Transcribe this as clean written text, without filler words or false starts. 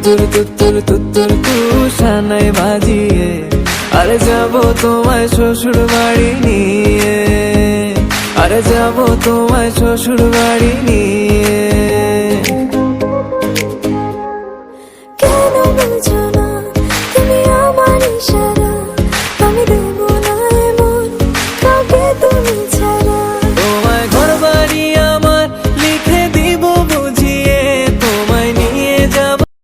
তুত্তুর তুত্তুর তু সানাই বাজিয়ে আরে যাবো তোমায় শ্বশুর বাড়ি নিয়ে, আরে যাবো তোমায় শ্বশুর বাড়ি নিয়ে। কেন বলছো